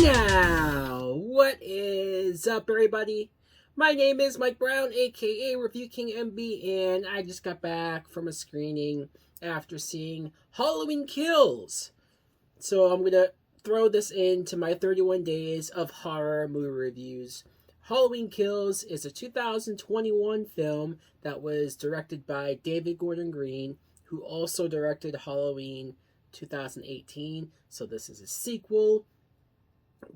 Now, what is up, everybody? My name is Mike Brown, aka Review King MB, and I just got back from a screening after seeing Halloween Kills. So I'm gonna throw this into my 31 days of horror movie reviews. Halloween Kills is a 2021 film that was directed by David Gordon Green, who also directed Halloween 2018. So this is a sequel.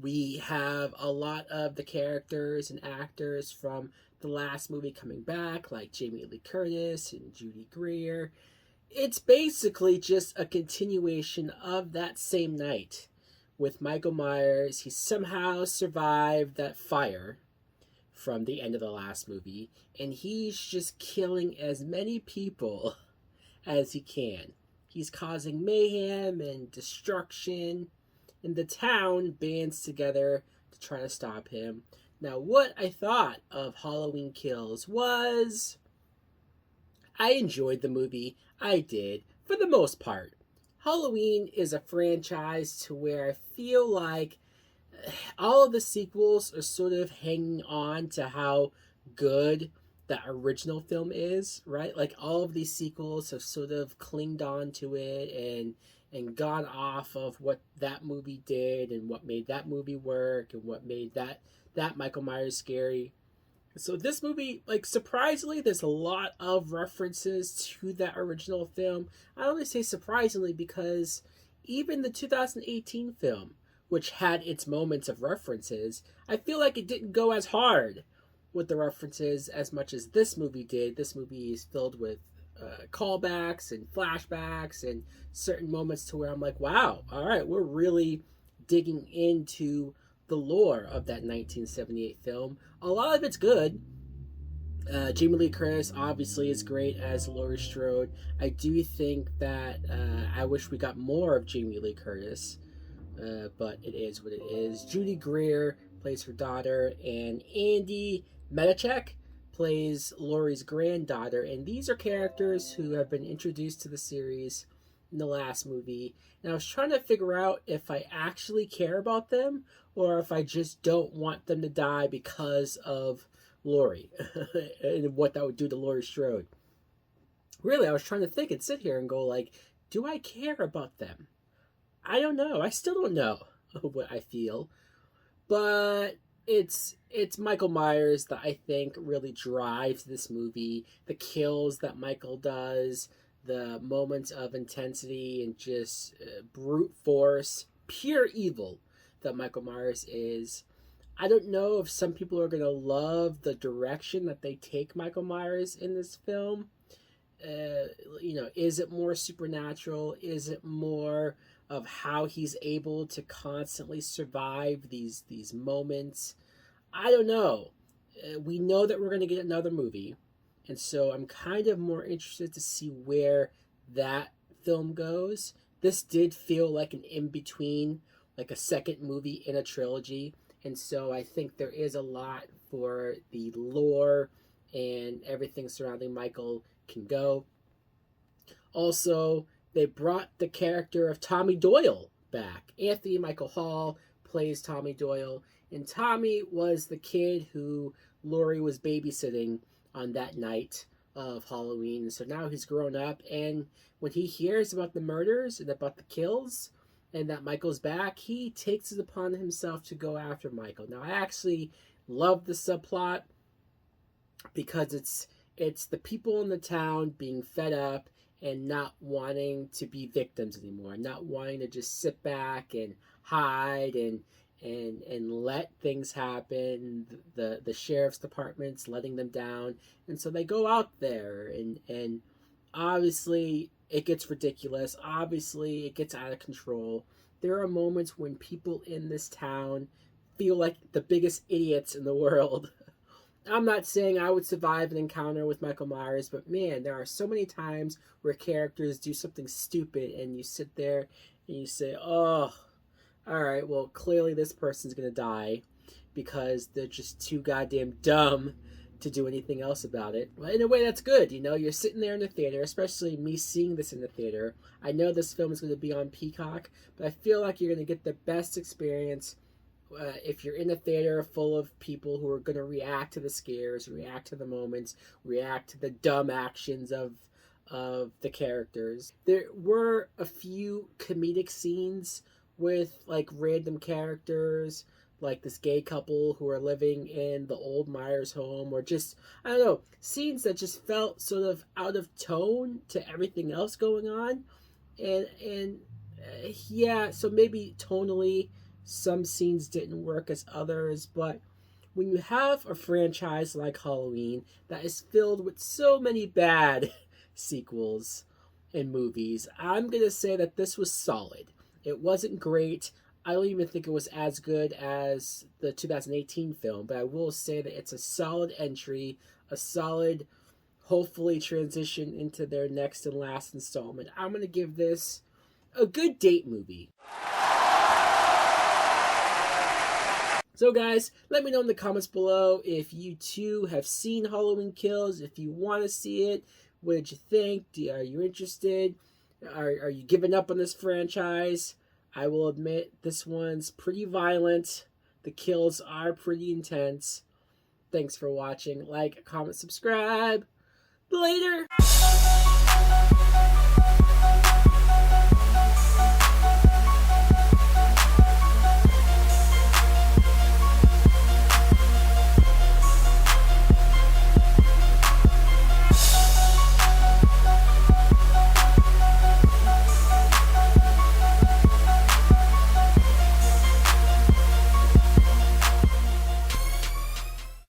We have a lot of the characters and actors from the last movie coming back, like Jamie Lee Curtis and Judy Greer. It's basically just a continuation of that same night with Michael Myers. He somehow survived that fire from the end of the last movie, and he's just killing as many people as he can. He's causing mayhem and destruction, and the town bands together to try to stop him. Now, what I thought of Halloween Kills was I enjoyed the movie. I did, for the most part. Halloween is a franchise to where I feel like all of the sequels are sort of hanging on to how good the original film is, right? Like all of these sequels have sort of clinged on to it and gone off of what that movie did and what made that movie work and what made that Michael Myers scary. So this movie, like surprisingly, there's a lot of references to that original film. I only say surprisingly because even the 2018 film, which had its moments of references, I feel like it didn't go as hard with the references as much as this movie did. This movie is filled with callbacks and flashbacks and certain moments to where I'm like, wow, all right, we're really digging into the lore of that 1978 film. A lot of it's good. Jamie Lee Curtis obviously is great as Laurie Strode. I do think that I wish we got more of Jamie Lee Curtis, but it is what it is. Judy Greer plays her daughter, and Andy Matichak plays Laurie's granddaughter. And these are characters who have been introduced to the series in the last movie. And I was trying to figure out if I actually care about them or if I just don't want them to die because of Laurie and what that would do to Laurie Strode. Really, I was trying to think and sit here and go like, do I care about them? I don't know. I still don't know what I feel. But it's Michael Myers that I think really drives this movie. The kills that Michael does, the moments of intensity and just brute force, pure evil that Michael Myers is. I don't know if some people are going to love the direction that they take Michael Myers in this film. Is it more supernatural? Is it more of how he's able to constantly survive these moments? I don't know. We know that we're going to get another movie, and so I'm kind of more interested to see where that film goes. This did feel like an in between, like a second movie in a trilogy, and so I think there is a lot for the lore and everything surrounding Michael can go. Also, they brought the character of Tommy Doyle back. Anthony Michael Hall plays Tommy Doyle, and Tommy was the kid who Laurie was babysitting on that night of Halloween. So now he's grown up, and when he hears about the murders and about the kills and that Michael's back, he takes it upon himself to go after Michael. Now, I actually love the subplot because it's the people in the town being fed up and not wanting to be victims anymore, not wanting to just sit back and hide and let things happen. The sheriff's department's letting them down, and so they go out there and obviously it gets ridiculous. Obviously it gets out of control. There are moments when people in this town feel like the biggest idiots in the world. I'm not saying I would survive an encounter with Michael Myers, but man, there are so many times where characters do something stupid and you sit there and you say, oh, all right, well, clearly this person's going to die because they're just too goddamn dumb to do anything else about it. Well, in a way, that's good. You know, you're sitting there in the theater, especially me seeing this in the theater. I know this film is going to be on Peacock, but I feel like you're going to get the best experience if you're in a theater full of people who are going to react to the scares, react to the moments, react to the dumb actions of the characters. There were a few comedic scenes with like random characters, like this gay couple who are living in the old Myers home, or just, I don't know, scenes that just felt sort of out of tone to everything else going on. And yeah, so maybe tonally some scenes didn't work as others, but when you have a franchise like Halloween that is filled with so many bad sequels and movies, I'm going to say that this was solid. It wasn't great. I don't even think it was as good as the 2018 film, but I will say that it's a solid entry, a solid, hopefully, transition into their next and last installment. I'm going to give this a good date movie. So guys, let me know in the comments below if you too have seen Halloween Kills, if you want to see it. What did you think? Are you interested? Are you giving up on this franchise? I will admit this one's pretty violent. The kills are pretty intense. Thanks for watching. Like, comment, subscribe. Later!